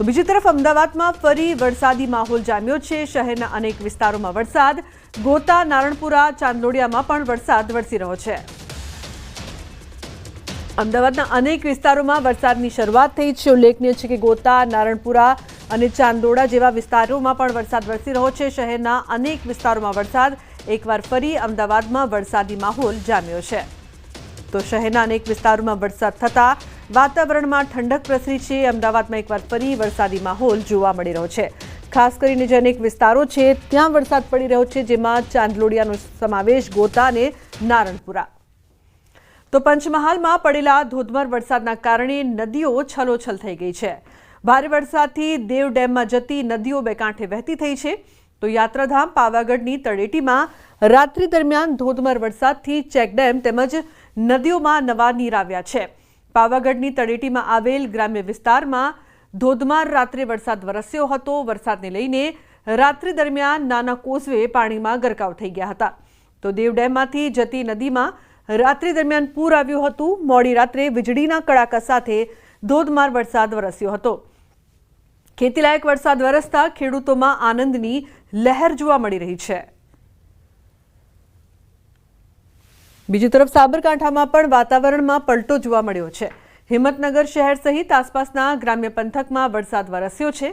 તો બીજી તરફ અમદાવાદમાં ફરી વરસાદી માહોલ જામ્યો છે। શહેરના અનેક વિસ્તારોમાં વરસાદ, ગોતા, નારણપુરા, ચાંદલોડિયામાં પણ વરસાદ વરસી રહ્યો છે। અમદાવાદના અનેક વિસ્તારોમાં વરસાદની શરૂઆત થઈ છે। ઉલ્લેખનીય છે કે ગોતા, નારણપુરા અને ચાંદલોડા જેવા વિસ્તારોમાં પણ વરસાદ વરસી રહ્યો છે। શહેરના અનેક વિસ્તારોમાં વરસાદ, એકવાર ફરી અમદાવાદમાં વરસાદી માહોલ જામ્યો છે। તો શહેરના અનેક વિસ્તારોમાં વરસાદ થતા વાતાવરણમાં ઠંડક પ્રસરી છે। અમદાવાદમાં એકવાર ફરી વરસાદી માહોલ જોવા મળી રહ્યો છે। ખાસ કરીને જે અનેક વિસ્તારો છે ત્યાં વરસાદ પડી રહ્યો છે, જેમાં ચાંદલોડિયાનો સમાવેશ, ગોતા અને નારણપુરા। તો પંચમહાલમાં પડેલા ધોધમાર વરસાદના કારણે નદીઓ છલોછલ થઈ ગઈ છે। ભારે વરસાદથી દેવ ડેમમાં જતી નદીઓ બે કાંઠે વહેતી થઈ છે। તો યાત્રાધામ પાવાગઢની તળેટીમાં રાત્રિ દરમિયાન ધોધમાર વરસાદથી ચેકડેમ તેમજ નદીઓમાં નવા નીર આવ્યા છે। પાવાગઢની તળેટીમાં આવેલ ગ્રામ્ય વિસ્તારમાં ધોધમાર રાત્રે વરસાદ વરસ્યો હતો। વરસાદને લઈને રાત્રિ દરમિયાન નાના કોઝવે પાણીમાં ગરકાવ થઈ ગયા હતા। તો દેવ ડેમમાંથી જતી નદીમાં રાત્રિ દરમિયાન પૂર આવ્યું હતું। મોડી રાત્રે વીજળીના કડાકા સાથે ધોધમાર વરસાદ વરસ્યો હતો। ખેતીલાયક વરસાદ વરસતા ખેડૂતોમાં આનંદની લહેર જોવા મળી રહી છે। બીજી તરફ સાબરકાંઠામાં પણ વાતાવરણમાં પલટો જોવા મળ્યો છે। હિંમતનગર શહેર સહિત આસપાસના ગ્રામ્ય પંથકમાં વરસાદ વરસ્યો છે।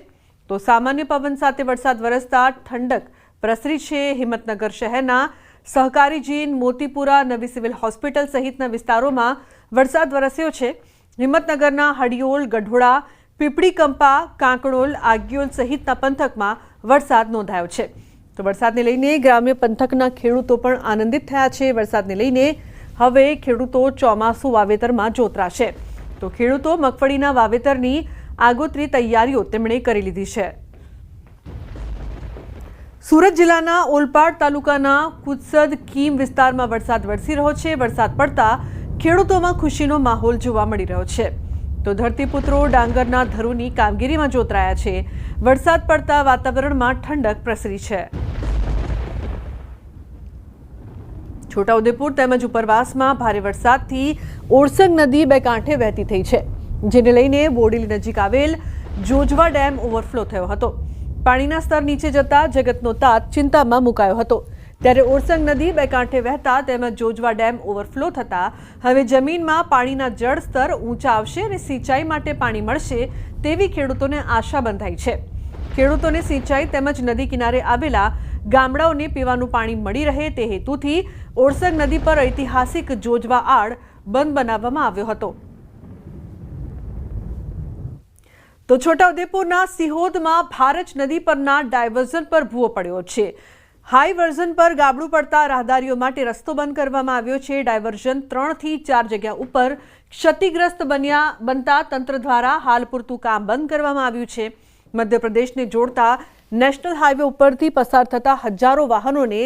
તો સામાન્ય પવન સાથે વરસાદ વરસતા ઠંડક પ્રસરી છે। હિંમતનગર શહેરના સહકારી જીન, મોતીપુરા, નવી સિવિલ હોસ્પિટલ સહિતના વિસ્તારોમાં વરસાદ વરસ્યો છે। હિંમતનગરના હડિયોલ, ગઢોડા, પીપળી કંપા, કાંકણોલ, આગિયોલ સહિતના પંથકમાં વરસાદ નોંધાયો છે। તો વરસાદને લઈને ગ્રામ્ય પંથકના ખેડૂતો પણ આનંદિત થયા છે। વરસાદને લઈને હવે ખેડૂતો ચોમાસુ વાવેતરમાં જોતરાશે। તો ખેડૂતો મગફળીના વાવેતરની આગોતરી તૈયારીઓ તેમણે કરી લીધી છે। સુરત જિલ્લાના ઓલપાડ તાલુકાના કુત્સદ કીમ વિસ્તારમાં વરસાદ વરસી રહ્યો છે। વરસાદ પડતા ખેડૂતોમાં ખુશીનો માહોલ જોવા મળી રહ્યો છે। તો ધરતીપુત્રો ડાંગરના ધરોની કામગીરીમાં જોતરાયા છે। વરસાદ પડતા વાતાવરણમાં ઠંડક પ્રસરી છે। છોટાઉદેપુર તેમજ ઉપરવાસમાં ભારે વરસાદથી ઓરસંગ નદી બે કાંઠે વહેતી થઈ છે, જેને લઈને બોડેલી નજીક આવેલ જોજવા ડેમ ઓવરફ્લો થયો હતો। પાણીના સ્તર નીચે જતા જગતનો તાત ચિંતામાં મુકાયો હતો। ત્યારે ઓરસંગ નદી બે કાંઠે વહેતા તેમજ જોજવા ડેમ ઓવરફ્લો થતા હવે જમીનમાં પાણીના જળ સ્તર ઊંચા આવશે અને સિંચાઈ માટે પાણી મળશે તેવી ખેડૂતોને આશા બંધાઈ છે। ખેડૂતોને સિંચાઈ તેમજ નદી કિનારે આવેલા ગામડાઓને પીવાનું પાણી મળી રહે તે હેતુથી ઓરસંગ નદી પર ઐતિહાસિક જોજવા આડ બંધ બનાવવામાં આવ્યો હતો। તો છોટાઉદેપુરના સિહોદમાં ભારજ નદી પરના ડાયવર્ઝન પર ભૂવો પડ્યો છે। હાઈ વર્ઝન પર ગાબડું પડતા રાહદારીઓ માટે રસ્તો બંધ કરવામાં આવ્યો છે। ડાયવર્ઝન 3 થી 4 જગ્યા ઉપર ક્ષતિગ્રસ્ત બનતા તંત્ર દ્વારા હાલ પૂરતું કામ બંધ કરવામાં આવ્યું છે। મધ્યપ્રદેશને જોડતા નેશનલ હાઈવે ઉપરથી પસાર થતા હજારો વાહનોને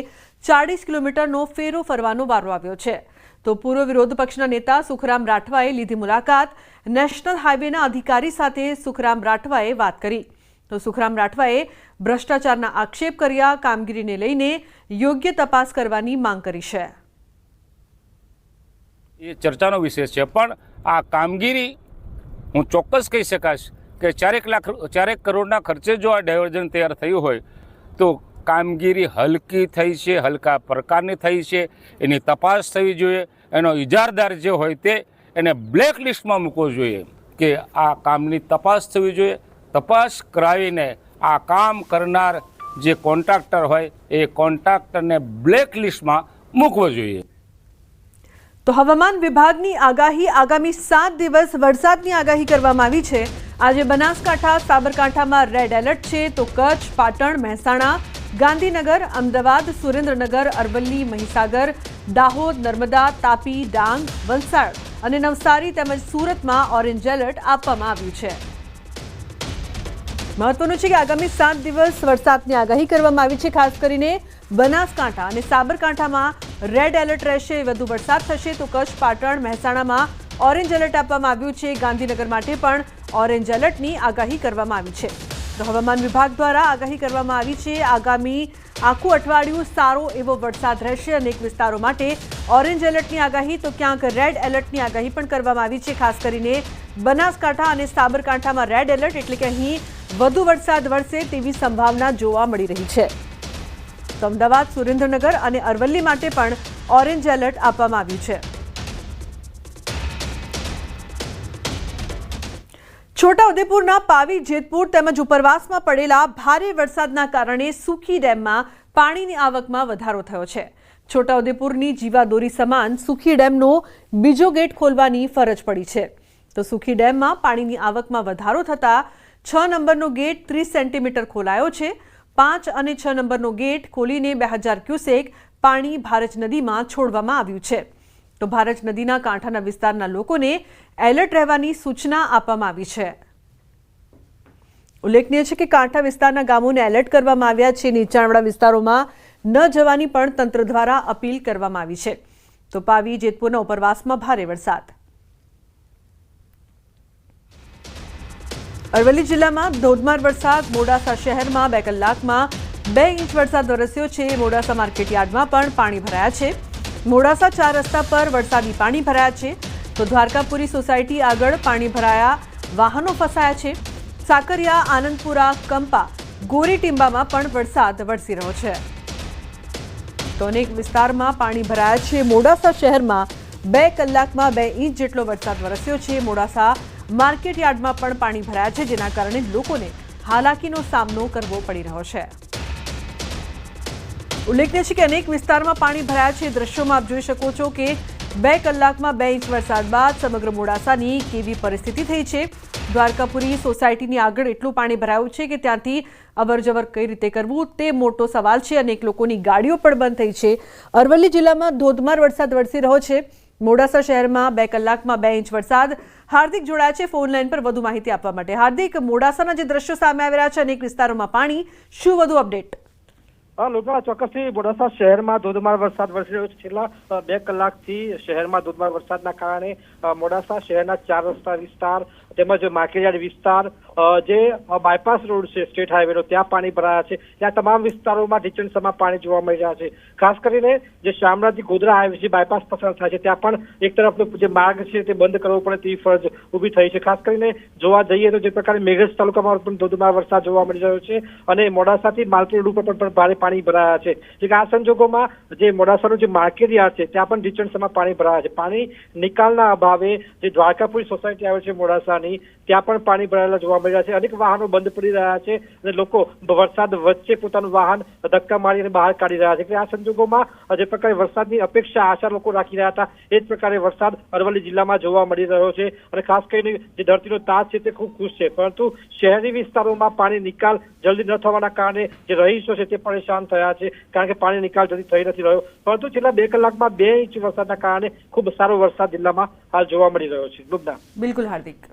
40 કિલોમીટરનો ફેરો ફરવાનો વારો આવ્યો છે। તો પૂર્વ વિરોધ પક્ષના નેતા સુખરામ રાઠવાએ લીધી મુલાકાત। નેશનલ હાઈવેના અધિકારી સાથે સુખરામ રાઠવાએ વાત કરી। તો સુખરામ રાઠવાએ ભ્રષ્ટાચારના આક્ષેપ કર્યા। કામગીરીને લઈને યોગ્ય તપાસ કરવાની માંગ કરી છે। એ ચર્ચાનો વિષય છે, પણ આ કામગીરી હું ચોક્કસ કહી શકાશ કે 4 કરોડના ખર્ચે જો આ ડાયવર્ઝન તૈયાર થયું હોય તો કામગીરી હલકી થઈ છે, હલકા પ્રકારની થઈ છે। એની તપાસ થવી જોઈએ। એનો ઇજારદાર જે હોય તે એને બ્લેક લિસ્ટમાં મૂકવો જોઈએ કે આ કામની તપાસ થવી જોઈએ। તપાસ કરાવીને આ કામ કરનાર જે કોન્ટ્રાક્ટર હોય એ કોન્ટ્રાક્ટરને બ્લેક લિસ્ટમાં મૂકવો જોઈએ। તો હવામાન વિભાગની આગાહી, આગામી 7 દિવસ વરસાદની આગાહી કરવામાં આવી છે। આજે બનાસકાંઠા, સાબરકાંઠામાં રેડ એલર્ટ છે। તો કચ્છ, પાટણ, મહેસાણા, ગાંધીનગર, અમદાવાદ, સુરેન્દ્રનગર, અરવલ્લી, મહીસાગર, દાહોદ, નર્મદા, તાપી, ડાંગ, વલસાડ અને નવસારી તેમજ સુરતમાં ઓરેન્જ એલર્ટ આપવામાં આવ્યું છે। મહત્વનું છે કે આગામી 7 દિવસ વરસાદની આગાહી કરવામાં આવી છે। ખાસ કરીને બનાસકાંઠા અને સાબરકાંઠામાં રેડ એલર્ટ રહેશે। વધુ વરસાદ થશે તો કચ્છ, પાટણ, મહેસાણામાં ઓરેન્જ એલર્ટ આપવામાં આવ્યું છે। ગાંધીનગર માટે પણ ઓરેન્જ એલર્ટની આગાહી કરવામાં આવી છે। તો હવામાન વિભાગ દ્વારા આગાહી કરવામાં આવી છે। આગામી આખું અઠવાડિયું સારો એવો વરસાદ રહેશે। અનેક વિસ્તારો માટે ઓરેન્જ એલર્ટની આગાહી તો ક્યાંક રેડ એલર્ટની આગાહી પણ કરવામાં આવી છે। ખાસ કરીને બનાસકાંઠા અને સાબરકાંઠામાં રેડ એલર્ટ, એટલે કે અહીં વધુ વરસાદ વરસે તેવી સંભાવના જોવા મળી રહી છે। તો અમદાવાદ, સુરેન્દ્રનગર અને અરવલ્લી માટે પણ ઓરેન્જ એલર્ટ આપવામાં આવ્યું છે। છોટાઉદેપુરના પાવી, જેતપુર તેમજ ઉપરવાસમાં પડેલા ભારે વરસાદના કારણે સુખી ડેમમાં પાણીની આવકમાં વધારો થયો છે। છોટાઉદેપુરની જીવાદોરી સમાન સુખી ડેમનો બીજો ગેટ ખોલવાની ફરજ પડી છે। તો સુખી ડેમમાં પાણીની આવકમાં વધારો થતાં 6 નંબરનો ગેટ 30 સેન્ટીમીટર ખોલાયો છે। 5 અને 6 નંબરનો ગેટ ખોલીને 2000 ક્યુસેક પાણી ભારજ નદીમાં છોડવામાં આવ્યું છે। તો ભારજ નદીના કાંઠાના વિસ્તારના લોકોને એલર્ટ રહેવાની સૂચના આપવામાં આવી છે। ઉલ્લેખનીય છે કે કાંઠા વિસ્તારના ગામોને એલર્ટ કરવામાં આવ્યા છે। નીચાણવાળા વિસ્તારોમાં ન જવાની પણ તંત્ર દ્વારા અપીલ કરવામાં આવી છે। તો પાવી, જેતપુરના ઉપરવાસમાં ભારે વરસાદ। અરવલ્લી જિલ્લામાં ધોધમાર વરસાદ। મોડાસા શહેરમાં 2 કલાકમાં 2 ઇંચ વરસાદ વરસ્યો છે। મોડાસા માર્કેટયાર્ડમાં પણ પાણી ભરાયા છે। મોડાસા 4 રસ્તા પર વરસાદી પાણી ભરાયા છે। તો દ્વારકાપુરી સોસાયટી આગળ પાણી ભરાયા, વાહનો ફસાયા છે। સાકરિયા, આનંદપુરા, કંપા, ગોરીટીંબામાં પણ વરસાદ વરસી રહ્યો છે। તો અનેક વિસ્તારમાં પાણી ભરાયા છે। મોડાસા શહેરમાં 2 કલાકમાં 2 ઇંચ જેટલો વરસાદ વરસ્યો છે। મોડાસા માર્કેટયાર્ડમાં પણ પાણી ભરાયા છે, જેના કારણે લોકોને હાલાકીનો સામનો કરવો પડી રહ્યો છે। ઉલ્લેખનીય છે કે અનેક વિસ્તારમાં પાણી ભરાયા છે। દ્રશ્યોમાં આપ જોઈ શકો છો કે 2 કલાકમાં 2 ઇંચ વરસાદ બાદ સમગ્ર મોડાસાની કેવી પરિસ્થિતિ થઈ છે। દ્વારકાપુરી સોસાયટીની આગળ એટલું પાણી ભરાયું છે કે ત્યાંથી અવરજવર કઈ રીતે કરવું તે મોટો સવાલ છે। અનેક લોકોની ગાડીઓ પણ બંધ થઈ છે। અરવલ્લી જિલ્લામાં ધોધમાર વરસાદ વરસી રહ્યો છે। મોડાસા શહેરમાં 2 કલાકમાં 2 ઇંચ વરસાદ। હાર્દિક જોડાયા છે ફોન લાઈન પર વધુ માહિતી આપવા માટે। હાર્દિક, મોડાસાના જે દ્રશ્યો સામે આવી રહ્યા છે, અનેક વિસ્તારોમાં પાણી, શું વધુ અપડેટ? લોકો ચોક્કસથી મોડાસા શહેરમાં ધોધમાર વરસાદ વરસી રહ્યો છે। છેલ્લા 2 કલાકથી શહેરમાં ધોધમાર વરસાદના કારણે મોડાસા શહેરના 4 રસ્તા વિસ્તાર તેમજ માર્કેટયાર્ડ વિસ્તાર, જે બાયપાસ રોડ છે સ્ટેટ હાઈવેનો, ત્યાં પાણી ભરાયા છે। ત્યાં તમામ વિસ્તારોમાં ઢીચણસમાં પાણી જોવા મળી રહ્યા છે। ખાસ કરીને જે શામળાજી ગોધરા હાઈવે છે, બાયપાસ પસાર થાય છે, ત્યાં પણ એક તરફનો જે માર્ગ છે તે બંધ કરવો પડે તેવી ફરજ ઊભી થઈ છે। ખાસ કરીને જોવા જઈએ તો જે પ્રકારે મેઘરજ તાલુકામાં પણ ધોધમાર વરસાદ જોવા મળી રહ્યો છે અને મોડાસાથી માલપુર રોડ પર પણ ભારે પાણી ભરાયા છે। જે આ સંજોગોમાં જે મોડાસાનું જે માર્કેટયાર્ડ છે ત્યાં પણ ઢીચણસમાં પાણી ભરાયા છે। પાણી નિકાલના અભાવે જે દ્વારકાપુરી સોસાયટી આવે છે મોડાસાની, ત્યાં પણ પાણી ભરાયેલા જોવા મળી રહ્યા છે। અનેક વાહનો બંધ પડી રહ્યા છે અને લોકો વરસાદ વચ્ચે પોતાનું વાહન ધક્કા મારીને બહાર કાઢી રહ્યા છે। આ સંજોગોમાં જે પ્રકારે વરસાદની અપેક્ષા, આશા લોકો રાખી રહ્યા હતા, એ જ પ્રકારે વરસાદ અરવલ્લી જિલ્લામાં જોવા મળી રહ્યો છે અને ખાસ કરીને જે ધરતીનો તાજ છે તે ખૂબ ખુશ છે। પરંતુ શહેરી વિસ્તારોમાં પાણી નિકાલ જલ્દી ન થવાના કારણે જે રહીશો છે તે પરેશાન થયા છે, કારણ કે પાણી નિકાલ જલ્દી થઈ નથી રહ્યો। પરંતુ છેલ્લા 2 કલાકમાં 2 ઇંચ વરસાદના કારણે ખૂબ સારો વરસાદ જિલ્લામાં હાલ જોવા મળી રહ્યો છે। લુબના, બિલકુલ હાર્દિક।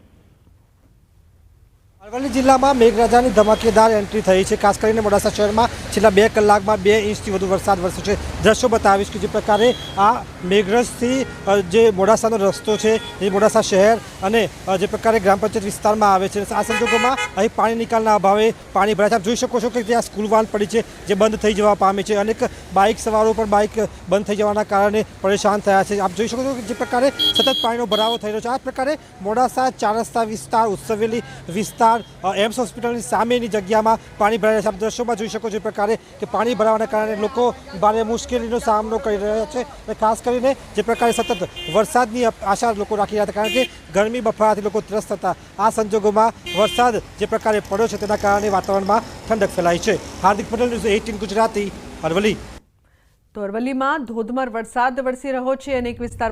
અરવલ્લી જિલ્લામાં મેઘરાજાની ધમાકેદાર એન્ટ્રી થઈ છે। ખાસ કરીને મોડાસા શહેરમાં છેલ્લા 2 કલાકમાં 2 ઇંચથી વધુ વરસાદ વરસ્યો છે। દ્રશ્યો બતાવીશ કે જે પ્રકારે આ મેઘરજથી જે મોડાસાનો રસ્તો છે એ મોડાસા શહેર અને જે પ્રકારે ગ્રામ પંચાયત વિસ્તારમાં આવે છે, આ સંજોગોમાં અહીં પાણી નિકાલના અભાવે પાણી ભરાય છે। આપ જોઈ શકો છો કે ત્યાં સ્કૂલ વાન પડી છે જે બંધ થઈ જવા પામી છે। અનેક બાઇક સવારો પણ બાઇક બંધ થઈ જવાના કારણે પરેશાન થયા છે। આપ જોઈ શકો છો કે જે પ્રકારે સતત પાણીનો ભરાવો થઈ રહ્યો છે। આ પ્રકારે મોડાસા 4 રસ્તા વિસ્તાર, ઉત્સવેલી વિસ્તાર, એમ્સ હોસ્પિટલની સામેની જગ્યામાં પાણી ભરાયા છે। આપ દ્રશ્યોમાં જોઈ શકો છો પ્રકારે કે પાણી ભરાવાના કારણે લોકો ભારે મુશ્કેલીનો સામનો કરી રહ્યા છે અને ખાસ કરીને જે પ્રકારે સતત વરસાદની આશા લોકો રાખી રહ્યા હતા, કારણ કે ગરમી બફારાથી લોકો ત્રસ્ત હતા। આ સંજોગોમાં વરસાદ જે પ્રકારે પડ્યો છે તેના કારણે વાતાવરણમાં ઠંડક ફેલાઈ છે। હાર્દિક પટેલ, ન્યૂઝ 18 ગુજરાતી, અરવલ્લી। તો અરવલ્લીમાં ધોધમાર વરસાદ વરસી રહ્યો છે। અનેક વિસ્તાર